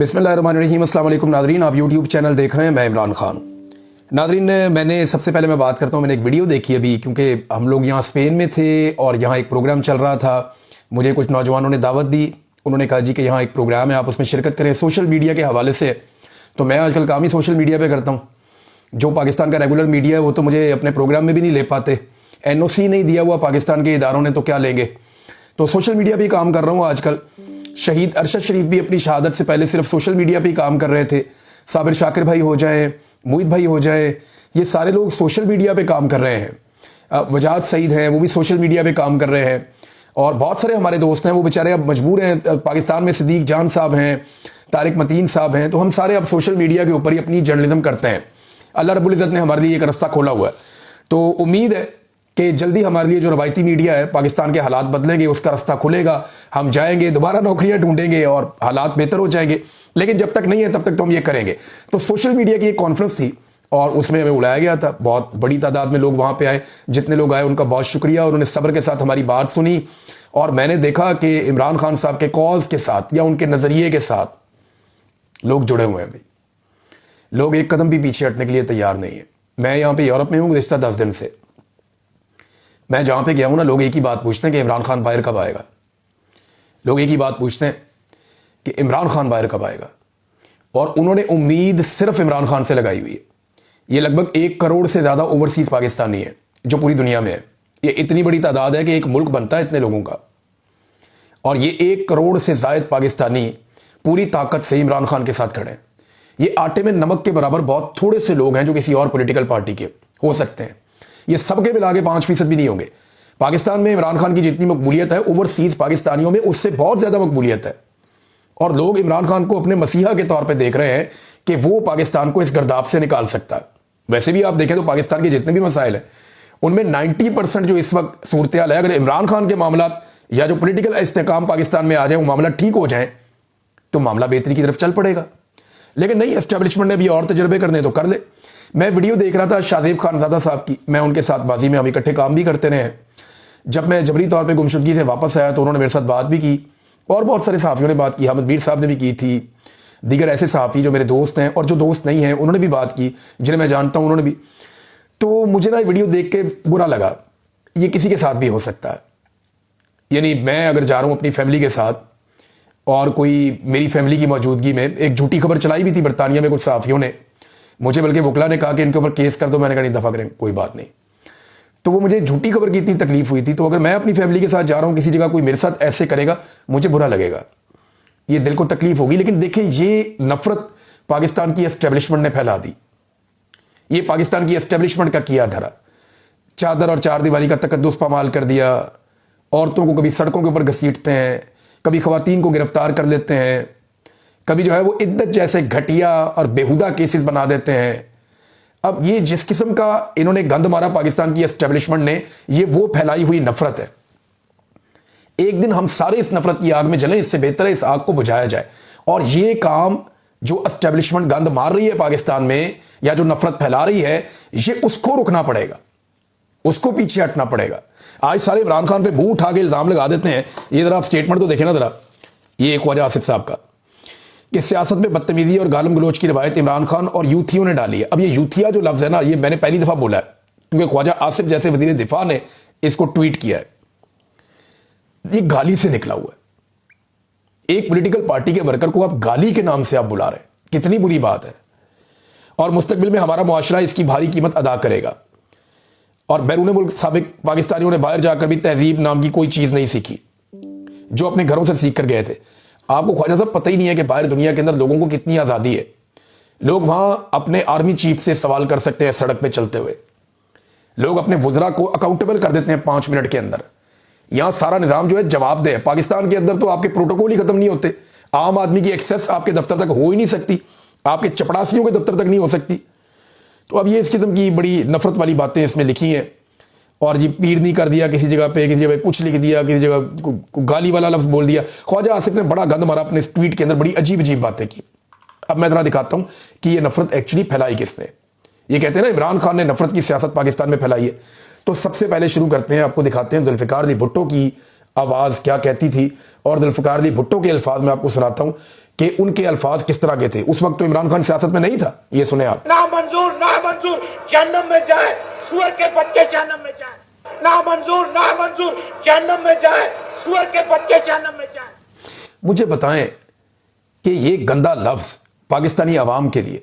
बिस्मिल्लाहिर्रहमानिर्रहीम। अस्सलाम वालेकुम नादरीन, आप यूट्यूब चैनल देख रहे हैं, मैं इमरान खान। नादरीन, मैंने सबसे पहले मैं बात करता हूँ, मैंने एक वीडियो देखी अभी, क्योंकि हम लोग यहाँ स्पेन में थे और यहाँ एक प्रोग्राम चल रहा था। मुझे कुछ नौजवानों ने दावत दी, उन्होंने कहा जी कि यहाँ एक प्रोग्राम है, आप उसमें शिरकत करें सोशल मीडिया के हवाले से। तो मैं आजकल काम ही सोशल मीडिया पर करता हूँ। जो पाकिस्तान का रेगुलर मीडिया है वो तो मुझे अपने प्रोग्राम में भी नहीं ले पाते। NOC नहीं दिया हुआ पाकिस्तान के इदारों ने, तो क्या लेंगे। तो सोशल मीडिया पे काम कर रहा हूँ आजकल। शहीद अरशद शरीफ भी अपनी शहादत से पहले सिर्फ सोशल मीडिया पे ही काम कर रहे थे। साबिर शाकिर भाई हो जाए, मुईद भाई हो जाए, ये सारे लोग सोशल मीडिया पे काम कर रहे हैं। वजाहत सईद हैं, वो भी सोशल मीडिया पे काम कर रहे हैं। और बहुत सारे हमारे दोस्त हैं, वो बेचारे अब मजबूर हैं। पाकिस्तान में सिद्दीक जान साहब हैं, तारिक मतीन साहब हैं। तो हम सारे अब सोशल मीडिया के ऊपर ही अपनी जर्नलिज्म करते हैं। अल्लाह रब्बुल इज़्ज़त ने हमारे लिए एक रास्ता खोला हुआ है, तो उम्मीद है कि जल्दी हमारे लिए जो रवायती मीडिया है, पाकिस्तान के हालात बदलेंगे, उसका रास्ता खुलेगा, हम जाएंगे, दोबारा नौकरियां ढूंढेंगे और हालात बेहतर हो जाएंगे। लेकिन जब तक नहीं है तब तक तो हम ये करेंगे। तो सोशल मीडिया की एक कॉन्फ्रेंस थी और उसमें हमें बुलाया गया था। बहुत बड़ी तादाद में लोग वहां पे आए। जितने लोग आए उनका बहुत शुक्रिया, उन्होंने सब्र के साथ हमारी बात सुनी। और मैंने देखा कि इमरान खान साहब के कॉज के साथ या उनके नजरिए के साथ लोग जुड़े हुए हैं। भाई, लोग एक कदम भी पीछे हटने के लिए तैयार नहीं है। मैं यहाँ पे यूरोप में हूँ गुज़िश्ता 10 दिन से। मैं जहां पे गया हूं ना, लोग एक ही बात पूछते हैं कि इमरान खान बाहर कब आएगा। लोग एक ही बात पूछते हैं कि इमरान खान बाहर कब आएगा। और उन्होंने उम्मीद सिर्फ इमरान खान से लगाई हुई है। ये लगभग 1 करोड़ से ज़्यादा ओवरसीज पाकिस्तानी है जो पूरी दुनिया में है। ये इतनी बड़ी तादाद है कि एक मुल्क बनता है इतने लोगों का। और ये 1 करोड़ से ज़ायद पाकिस्तानी पूरी ताकत से इमरान खान के साथ खड़े हैं। ये आटे में नमक के बराबर बहुत थोड़े से लोग हैं जो किसी और पॉलिटिकल पार्टी के हो सकते हैं। ये सबके मिला के 5% भी नहीं होंगे। पाकिस्तान में इमरान खान की जितनी मकबूलियत है, ओवरसीज पाकिस्तानियों में उससे बहुत ज़्यादा मकबूलियत है। और लोग इमरान खान को अपने मसीहा के तौर पे देख रहे हैं कि वो पाकिस्तान को इस गर्दाब से निकाल सकता है। वैसे भी आप देखें तो पाकिस्तान के जितने भी मसाइल हैं उनमें 90% जो इस वक्त सूरत हाल है, अगर इमरान खान के मामला या जो पोलिटिकल इस्तेकाम पाकिस्तान में आ जाए, वो मामला ठीक हो जाए तो मामला बेहतरी की तरफ चल पड़ेगा। लेकिन नहीं, एस्टेब्लिशमेंट ने भी और तजर्बे करने तो कर ले। मैं वीडियो देख रहा था शाज़ेब खानज़ादा साहब की। मैं उनके साथ बाजी में हम इकट्ठे काम भी करते रहे हैं। जब मैं जबरी तौर पे गुमशुदगी से वापस आया तो उन्होंने मेरे साथ बात भी की और बहुत सारे सहाफ़ियों ने बात की। अहमद मीर साहब ने भी की थी, दीगर ऐसे सहाफ़ी जो मेरे दोस्त हैं और जो दोस्त नहीं हैं उन्होंने भी बात की, जिन्हें मैं जानता हूँ उन्होंने भी। तो मुझे ना वीडियो देख के बुरा लगा। ये किसी के साथ भी हो सकता है। यानी मैं अगर जा रहा हूँ अपनी फैमिली के साथ और कोई मेरी फैमिली की मौजूदगी में एक झूठी खबर चलाई भी थी बरतानिया में कुछ सहाफ़ियों ने, मुझे बल्कि वकला ने कहा कि इनके ऊपर केस कर दो। मैंने कहा नहीं, दफ़ा करें, कोई बात नहीं। तो वो मुझे झूठी खबर की इतनी तकलीफ हुई थी। तो अगर मैं अपनी फैमिली के साथ जा रहा हूँ किसी जगह, कोई मेरे साथ ऐसे करेगा, मुझे बुरा लगेगा, ये दिल को तकलीफ होगी। लेकिन देखें, ये नफरत पाकिस्तान की एस्टेब्लिशमेंट ने फैला दी। ये पाकिस्तान की एस्टेब्लिशमेंट का किया धरा। चादर और चार दीवारी का तकद्दुस पामाल कर दिया। औरतों को कभी सड़कों के ऊपर घसीटते हैं, कभी खवातीन को गिरफ्तार कर लेते हैं, कभी जो है वो इद्दत जैसे घटिया और बेहुदा केसेस बना देते हैं। अब ये जिस किस्म का इन्होंने गंद मारा पाकिस्तान की एस्टेब्लिशमेंट ने, ये वो फैलाई हुई नफरत है। एक दिन हम सारे इस नफरत की आग में जलें, इससे बेहतर है इस आग को बुझाया जाए। और ये काम जो एस्टेब्लिशमेंट गंद मार रही है पाकिस्तान में या जो नफरत फैला रही है, ये उसको रुकना पड़ेगा, उसको पीछे हटना पड़ेगा। आज सारे इमरान खान पे मुंह उठा के इल्जाम लगा देते हैं। ये जरा आप स्टेटमेंट तो देखें ना जरा, ये ख्वाजा आसिफ साहब का, कि सियासत में बदतमीजी और गालम गलोच की रवायत इमरान खान और यूथियों ने डाली है। अब ये यूथिया जो लफ्ज़ है ना, ये मैंने पहली दफ़ा बोला है, क्योंकि ख्वाजा आसिफ जैसे वज़ीर दिफा ने इसको ट्वीट किया है। ये गाली से निकला हुआ है। एक पॉलिटिकल पार्टी के वर्कर को आप गाली के नाम से आप बुला रहे हैं, कितनी बुरी बात है। और मुस्तकबिल में हमारा मुआशरा इसकी भारी कीमत अदा करेगा। और बैरून मुल्क साबिक पाकिस्तानियों ने बाहर जाकर भी तहजीब नाम की कोई चीज़ नहीं सीखी जो अपने घरों से सीख कर गए थे। आपको ख्वाजा साहब पता ही नहीं है कि बाहर दुनिया के अंदर लोगों को कितनी आज़ादी है। लोग वहां अपने आर्मी चीफ से सवाल कर सकते हैं सड़क पे चलते हुए। लोग अपने वज़रा को अकाउंटेबल कर देते हैं 5 मिनट के अंदर। यहां सारा निज़ाम जो है जवाबदेह है। पाकिस्तान के अंदर तो आपके प्रोटोकॉल ही खत्म नहीं होते। आम आदमी की एक्सेस आपके दफ्तर तक हो ही नहीं सकती, आपके चपड़ासियों के दफ्तर तक नहीं हो सकती। तो अब ये इस किस्म की बड़ी नफरत वाली बातें इसमें लिखी हैं। और जी पीर नहीं कर दिया किसी जगह पे, किसी जगह कुछ लिख दिया, किसी जगह गाली वाला लफ्ज़ बोल दिया। ख्वाजा आसिफ ने बड़ा गंद मारा अपने ट्वीट के अंदर, बड़ी अजीब अजीब बातें की। अब मैं जरा दिखाता हूं कि ये नफरत एक्चुअली फैलाई किसने। ये कहते हैं ना इमरान खान ने नफरत की सियासत पाकिस्तान में फैलाई है। तो सबसे पहले शुरू करते हैं, आपको दिखाते हैं जुल्फ़िकार अली भुट्टो की आवाज़ क्या कहती थी। और जुल्फ़िकार अली भुट्टो के अल्फाज में आपको सुनाता हूँ कि उनके अल्फाज किस तरह के थे। उस वक्त तो इमरान खान सियासत में नहीं था। ये सुने आप। ना मंजूर जहन्नम में जाए, सुअर के बच्चे जहन्नम में जाए। ना मंजूर जहन्नम में जाए, सुअर के बच्चे जहन्नम में जाए। मुझे बताएं कि ये गंदा लफ्ज पाकिस्तानी अवाम के लिए,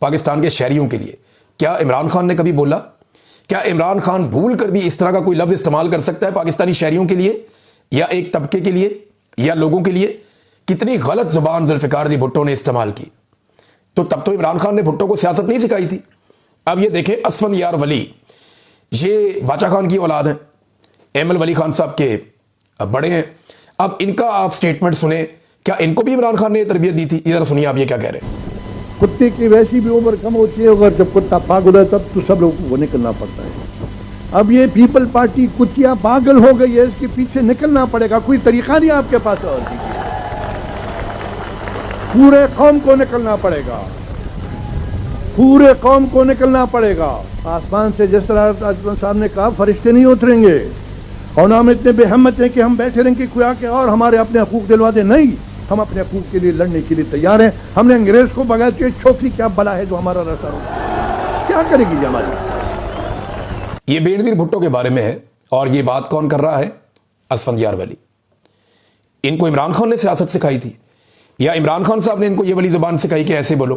पाकिस्तान के शहरियों के लिए क्या इमरान खान ने कभी बोला? क्या इमरान खान भूल कर भी इस तरह का कोई लफ्ज इस्तेमाल कर सकता है पाकिस्तानी शहरियों के लिए या एक तबके के लिए या लोगों के लिए? कितनी गलत जुबान जुल्फिकार अली भुट्टो ने इस्तेमाल की। तो तब तो इमरान खान ने भुट्टो को सियासत नहीं सिखाई थी। अब ये देखें, असफंदयार वली, ये बाचा खान की औलाद है, एमएल वली खान साहब के बड़े हैं। अब इनका आप स्टेटमेंट सुने, क्या इनको भी इमरान खान ने तरबियत दी थी? इधर सुनिए आप ये क्या कह रहे हैं। कुत्ते की वैसी भी उम्र कम होती है, अगर जब कुत्ता पागल है तब तो सब लोगों को निकलना पड़ता है। अब ये पीपल पार्टी कुतिया पागल हो गई है, इसके पीछे निकलना पड़ेगा। कोई तरीका नहीं आपके पास और पूरे कौम को निकलना पड़ेगा, पूरे कौम को निकलना पड़ेगा। आसमान से जिस तरह साहब ने कहा फरिश्ते नहीं उतरेंगे और हम इतने बेहम्मत हैं कि हम बैठे रहेंगे कोई आके और हमारे अपने हकूक दिलवा दे। नहीं, हम अपने हकूक के लिए लड़ने के लिए तैयार हैं। हमने अंग्रेज को बगैर के छोकरी क्या बला है जो हमारा रास्ता रोके, क्या करेगी ये हमारी। ये बेनजीर भुट्टो के बारे में है और ये बात कौन कर रहा है? असफंदयार वली। इनको इमरान खान ने सियासत सिखाई थी या इमरान खान साहब ने इनको ये वाली जुबान सिखाई कि ऐसे बोलो?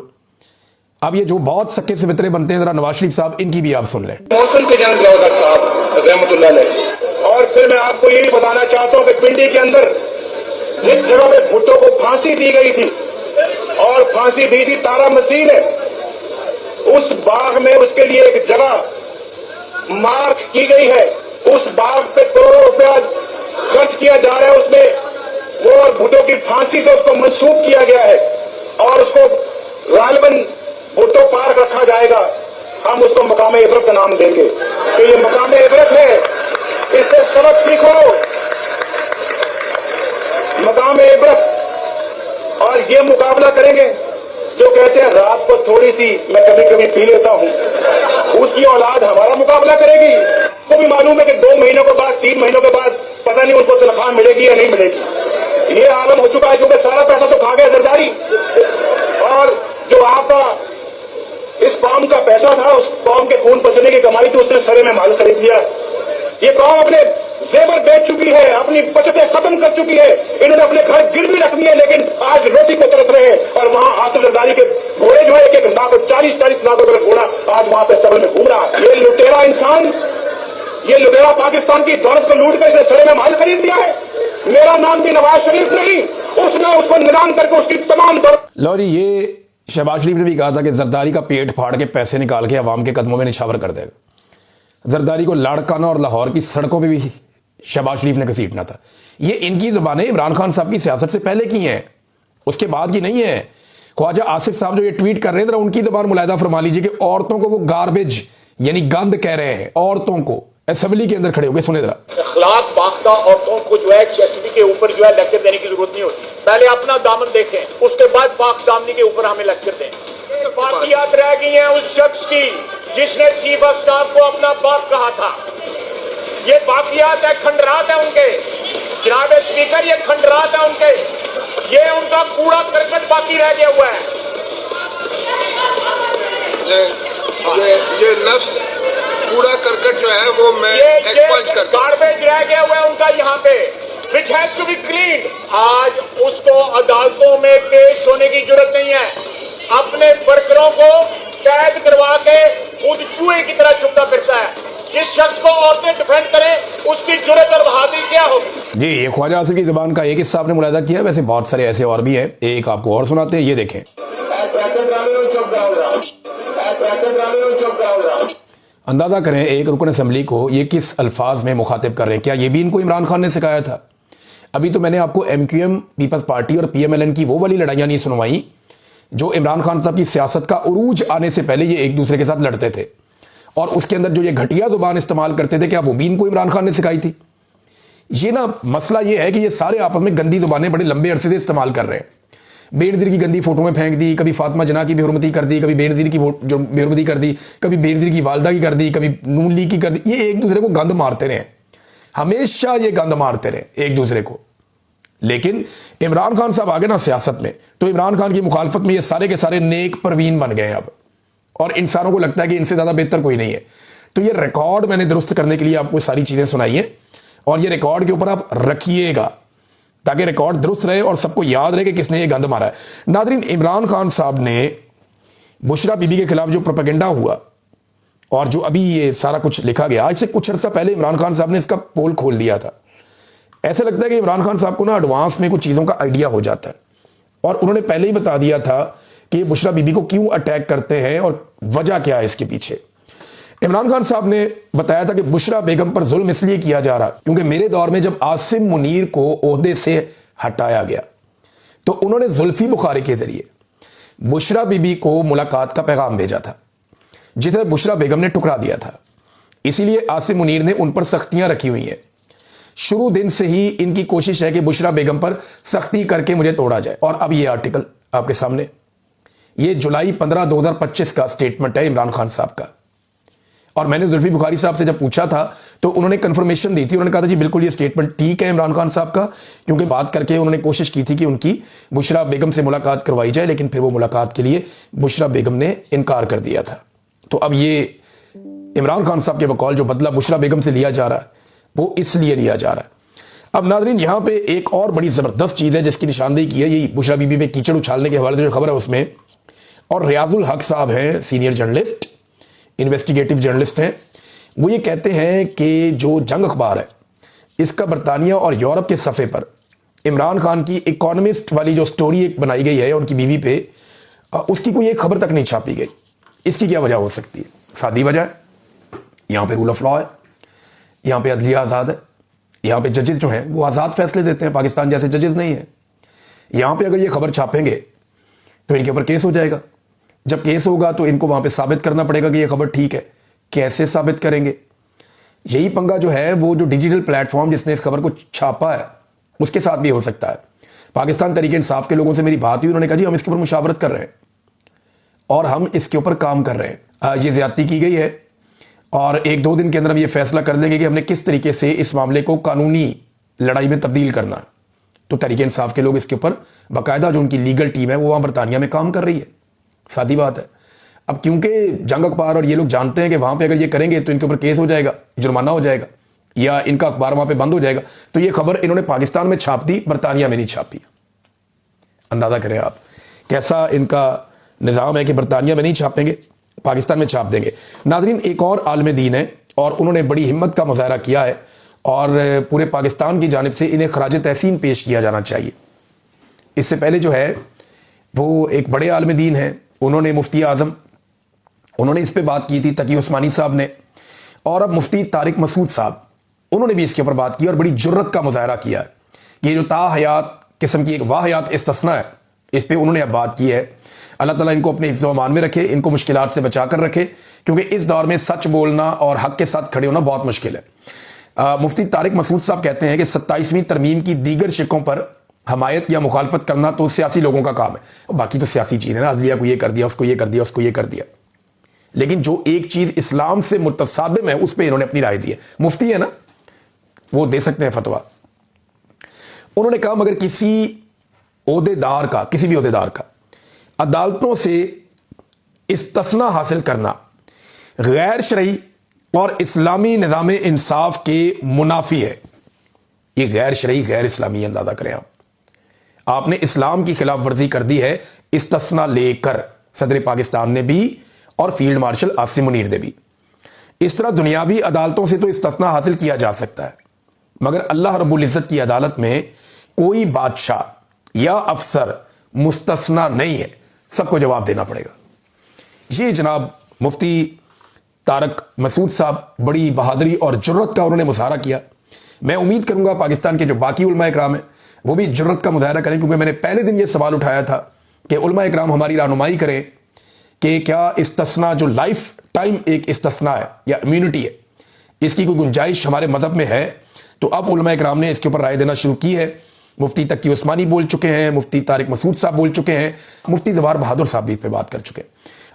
अब ये जो बहुत सक्के से वितरे बनते हैं, जरा नवाज शरीफ साहब इनकी भी आप सुन लें। मौसम से जान साहब रहमतुल्लाह अलैह। और फिर मैं आपको ये भी बताना चाहता हूं कि पिंडी के अंदर जिस जगह पे भुट्टो को फांसी दी गई थी और फांसी दी थी तारा मसीह ने, उस बाग में उसके लिए एक जगह मार्क की गई है। उस बाग पे करोड़ों रुपया खर्च किया जा रहा है, उसमें वो भुट्टो की फांसी से उसको मंसूब किया गया है और उसको गालिबन भुट्टो पार्क रखा जाएगा। हम उसको मकाम इबरत का नाम देंगे। तो ये मकाम इबरत है, इससे सबक सीखो, मकाम इबरत। और ये मुकाबला करेंगे जो कहते हैं रात को थोड़ी सी मैं कभी कभी पी लेता हूं, उसकी औलाद हमारा मुकाबला करेगी। तो भी मालूम है कि 2 महीनों के बाद 3 महीनों के बाद पता नहीं उनको तनख्वाह मिलेगी या नहीं मिलेगी। ये आलम हो चुका है क्योंकि सारा पैसा तो खा गया जरदारी, और जो आपका इस कौम का पैसा था, उस कौम के खून पसीने की कमाई थी, उसने सरे में माल खरीद लिया। ये कौम अपने जेवर बेच चुकी है, अपनी बचतें खत्म कर चुकी है, इन्होंने अपने घर गिरवी रख दिए, लेकिन आज रोटी को तरस रहे हैं। और वहां हासिल जरदारी के घोड़े जो है, एक लाख 40-40 लाख रुपए घोड़ा आज वहां पे सबल में घूम रहा है। ये लुटेरा इंसान, ये लुटेरा पाकिस्तान की दौलत को लूट कर इसे सरे में माल खरीद लिया है। मेरा नाम भी नवाज शरीफ नहीं, उसने उसको निलाम करके उसकी तमाम दौलत। लो जी, ये शहबाज शरीफ ने भी कहा था कि जरदारी का पेट फाड़ के पैसे निकाल के अवाम के कदमों में निछावर कर देगा। जरदारी को लाड़काना और लाहौर की सड़कों पे भी शहबाज शरीफ ने घसीटना था। ये इनकी जुबानें इमरान खान साहब की सियासत से पहले की हैं, उसके बाद की नहीं है। ख्वाजा आसिफ साहब जो ये ट्वीट कर रहे हैं, उनकी जुबान मुलायदा फरमा लीजिए कि औरतों को वो गार्बेज यानी गंद कह रहे हैं। औरतों को असेंबली के अंदर खड़े होकर सुने जरा। अखलाक बाख्ता औरतों को जो है चेस्टरी के ऊपर जो है लेक्चर देने की जरूरत नहीं होती। पहले अपना दामन देखें, उसके बाद पाक दामनी के ऊपर हमें लेक्चर दें। बाकियात रह गई हैं उस शख्स की जिसने चीफ ऑफ स्टाफ को अपना बाप कहा था। ये बाकियात है, खंडरात है उनके। जनाब स्पीकर, ये खंडरात है उनके, ये उनका कूड़ा करकट बाकी रह गया हुआ है। ये नफ्स कूड़ा करकट जो है वो मैं एक्सपंज करता हूं। गार्बेज रह गया हुआ है उनका यहाँ पे, which has to be cleaned। आज उसको अदालतों में पेश होने की जरूरत नहीं है। अपने वर्करों को कैद करवा के खुद चूहे की तरह चुपता फिरता है। जिस शख्स को औरतें डिफेंड करें उसकी जरूरत और बहादुरी क्या होगी? जी, ये ख्वाजा आसिफ की जुबान का एक हिस्सा आपने मुलायदा किया, वैसे बहुत सारे ऐसे और भी हैं। एक आपको और सुनाते हैं, ये देखें। अंदाजा करें एक रुकन असेंबली को ये किस अल्फाज में मुखातिब कर रहे हैं। क्या ये भी इनको इमरान खान ने सिखाया था? अभी तो मैंने आपको MQM पीपल्स पार्टी और PMLN की वो वाली लड़ाइयाँ नहीं सुनवाई जो इमरान खान साहब की सियासत का उरूज आने से पहले ये एक दूसरे के साथ लड़ते थे और उसके अंदर जो ये घटिया जुबान इस्तेमाल करते थे, क्या वो भी इनको इमरान खान ने सिखाई थी? ये ना मसला ये है कि ये सारे आपस में गंदी जुबानें बड़े लंबे अरसे से इस्तेमाल कर रहे हैं। बेनज़ीर की गंदी फोटो में फेंक दी, कभी फातिमा जना की बेहुरमती कर दी, कभी बेनज़ीर की जो बेहुरमती कर दी, कभी बेनज़ीर की वालदा की कर दी, कभी नून लीग की कर दी। ये एक दूसरे को गंद मारते रहे, हमेशा ये गंद मारते रहे एक दूसरे को। लेकिन इमरान खान साहब आगे ना सियासत में, तो इमरान खान की मुखालफत में ये सारे के सारे नेक परवीन बन गए हैं अब, और इंसानों को लगता है कि इनसे ज़्यादा बेहतर कोई नहीं है। तो ये रिकॉर्ड मैंने दुरुस्त करने के लिए आपको सारी चीज़ें सुनाई हैं, और ये रिकॉर्ड के ऊपर आप रखिएगा ताकि रिकॉर्ड दुरुस्त रहे और सबको याद रहे कि किसने ये गंद मारा है। नादरीन, इमरान खान साहब ने बुशरा बीबी के खिलाफ जो प्रोपेगेंडा हुआ और जो अभी ये सारा कुछ लिखा गया, आज से कुछ अर्सा पहले इमरान खान साहब ने इसका पोल खोल दिया था। ऐसा लगता है कि इमरान खान साहब को ना एडवांस में कुछ चीज़ों का आइडिया हो जाता है, और उन्होंने पहले ही बता दिया था कि बुशरा बीबी को क्यों अटैक करते हैं और वजह क्या है इसके पीछे। इमरान खान साहब ने बताया था कि बुशरा बेगम पर जुल्म इसलिए किया जा रहा क्योंकि मेरे दौर में जब आसिम मुनीर को ओहदे से हटाया गया तो उन्होंने जुल्फी बुखारी के जरिए बुशरा बीबी को मुलाकात का पैगाम भेजा था, जिसे बुशरा बेगम ने ठुकरा दिया था। इसीलिए आसिम मुनीर ने उन पर सख्तियां रखी हुई हैं। शुरू दिन से ही इनकी कोशिश है कि बुशरा बेगम पर सख्ती करके मुझे तोड़ा जाए। और अब ये आर्टिकल आपके सामने, ये जुलाई 15, 2025 का स्टेटमेंट है इमरान खान साहब का। और मैंने जुल्फी बुखारी साहब से जब पूछा था तो उन्होंने कंफर्मेशन दी थी, उन्होंने कहा था जी बिल्कुल ये स्टेटमेंट ठीक है इमरान खान साहब का, क्योंकि बात करके उन्होंने कोशिश की थी कि उनकी बुशरा बेगम से मुलाकात करवाई जाए, लेकिन फिर वो मुलाकात के लिए बुशरा बेगम ने इनकार कर दिया था। तो अब ये इमरान खान साहब के बकौल जो बदला बुशरा बेगम से लिया जा रहा है वो इसलिए लिया जा रहा है। अब नाज़रीन, यहाँ पे एक और बड़ी ज़बरदस्त चीज़ है जिसकी निशानदेही की है, यही बुशरा बीबी में कीचड़ उछालने के हवाले से जो खबर है उसमें। और रियाजुल हक साहब हैं, सीनियर जर्नलिस्ट, इन्वेस्टिगेटिव जर्नलिस्ट हैं, वो ये कहते हैं कि जो जंग अखबार है इसका बरतानिया और यूरोप के सफ़े पर इमरान खान की इकोनॉमिस्ट वाली जो स्टोरी एक बनाई गई है उनकी बीवी पे, उसकी कोई एक खबर तक नहीं छापी गई। इसकी क्या वजह हो सकती है? सादी वजह है, यहाँ पे रूल ऑफ लॉ है, यहाँ पे अदलिया आज़ाद है, यहाँ पे जजेस जो हैं वो आज़ाद फैसले देते हैं, पाकिस्तान जैसे जजेस नहीं है। यहाँ पे अगर ये खबर छापेंगे तो इनके ऊपर केस हो जाएगा। जब केस होगा तो इनको वहाँ पे साबित करना पड़ेगा कि ये खबर ठीक है। कैसे साबित करेंगे? यही पंगा जो है वो जो डिजिटल प्लेटफॉर्म जिसने इस खबर को छापा है उसके साथ भी हो सकता है। पाकिस्तान तरीके इंसाफ के लोगों से मेरी बात हुई, उन्होंने कहा जी हम इसके ऊपर मुशावरत कर रहे हैं और हम इसके ऊपर काम कर रहे हैं। ये ज्यादती की गई है और 1-2 दिन के अंदर हम ये फैसला कर देंगे कि हमने किस तरीके से इस मामले को कानूनी लड़ाई में तब्दील करना है। तो तरीके इंसाफ के लोग इसके ऊपर बाकायदा जो उनकी लीगल टीम है वो वहाँ बरतानिया में काम कर रही है। सादी बात है। अब क्योंकि जंग अखबार और ये लोग जानते हैं कि वहाँ पे अगर ये करेंगे तो इनके ऊपर केस हो जाएगा, जुर्माना हो जाएगा या इनका अखबार वहाँ पे बंद हो जाएगा, तो ये खबर इन्होंने पाकिस्तान में छाप दी, बरतानिया में नहीं छापी। अंदाज़ा करें आप कैसा इनका निज़ाम है कि बरतानिया में नहीं छापेंगे, पाकिस्तान में छाप देंगे। नाज़रीन, एक और आलम दीन है और उन्होंने बड़ी हिम्मत का मुजाहरा किया है और पूरे पाकिस्तान की जानिब से इन्हें खराज तहसीन पेश किया जाना चाहिए। इससे पहले जो है वो एक बड़े आलम दीन है, उन्होंने मुफ्ती आज़म, उन्होंने इस पे बात की थी, तकी उस्मानी साहब ने, और अब मुफ्ती तारिक मसूद साहब, उन्होंने भी इसके ऊपर बात की और बड़ी जुर्रत का मुजाहरा किया है कि ये जो ताहयात किस्म की एक वाहयात इस्तिस्ना है, इस पर उन्होंने अब बात की है। अल्लाह ताला इनको अपने हिफ्ज़ व अमान में रखे, इनको मुश्किलात से बचा कर रखे, क्योंकि इस दौर में सच बोलना और हक़ के साथ खड़े होना बहुत मुश्किल है। मुफ्ती तारिक मसूद साहब कहते हैं कि 27वीं तरमीम की दीगर शिकों पर हमायत या मुखालफत करना तो सियासी लोगों का काम है, बाकी तो सियासी चीज़ है ना, अदलिया को ये कर दिया, उसको ये कर दिया, उसको ये कर दिया, लेकिन जो एक चीज़ इस्लाम से मुतसादिम है उस पर इन्होंने अपनी राय दी है। मुफ्ती है ना, वो दे सकते हैं फतवा। उन्होंने कहा मगर किसी ओहदेदार का, किसी भी ओहदेदार का अदालतों से इस्तिस्ना हासिल करना गैर शरई और इस्लामी निज़ाम इंसाफ के मुनाफी है। ये गैर शरई, गैर इस्लामी, अंदाज़ा करें आप, आपने इस्लाम की खिलाफ वर्जी कर दी है इस्तिस्ना लेकर, सदर पाकिस्तान ने भी और फील्ड मार्शल आसिम मुनीर ने भी। इस तरह दुनियावी अदालतों से तो इस्तिस्ना हासिल किया जा सकता है, मगर अल्लाह रब्बुल इज़्ज़त की अदालत में कोई बादशाह या अफसर मुस्तस्ना नहीं है, सबको जवाब देना पड़ेगा। ये जनाब मुफ्ती तारिक मसूद साहब बड़ी बहादुरी और जुर्रत का उन्होंने मुजाहरा किया। मैं उम्मीद करूंगा पाकिस्तान के जो बाकी उलमा इकराम हैं वो भी जुर्रत का मुजाहरा करें, क्योंकि मैंने पहले दिन ये सवाल उठाया था कि उलमा इकराम हमारी रहनुमाई करें कि क्या इस्तिस्ना जो लाइफ टाइम एक इस्तिस्ना है या इम्यूनिटी है, इसकी कोई गुंजाइश हमारे मज़हब में है। तो अब उलमा इकराम ने इसके ऊपर राय देना शुरू की है। मुफ्ती तकी उस्मानी बोल चुके हैं, मुफ्ती तारिक मसूद साहब बोल चुके हैं, मुफ्ती ज़वार बहादुर साहब भी इस पर बात कर चुके हैं,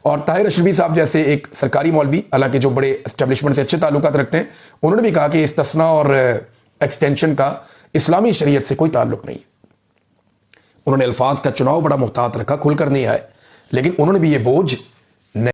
और ताहिर अशरफी साहब जैसे एक सरकारी मौलवी, हालांकि जो बड़े एस्टेब्लिशमेंट से अच्छे ताल्लुकात रखते हैं, उन्होंने भी कहा कि इस्तिस्ना और एक्सटेंशन का इस्लामी शरीयत से कोई ताल्लुक नहीं है। उन्होंने अल्फाज का चुनाव बड़ा मुहतात रखा, खुलकर नहीं आए, लेकिन उन्होंने भी ये बोझ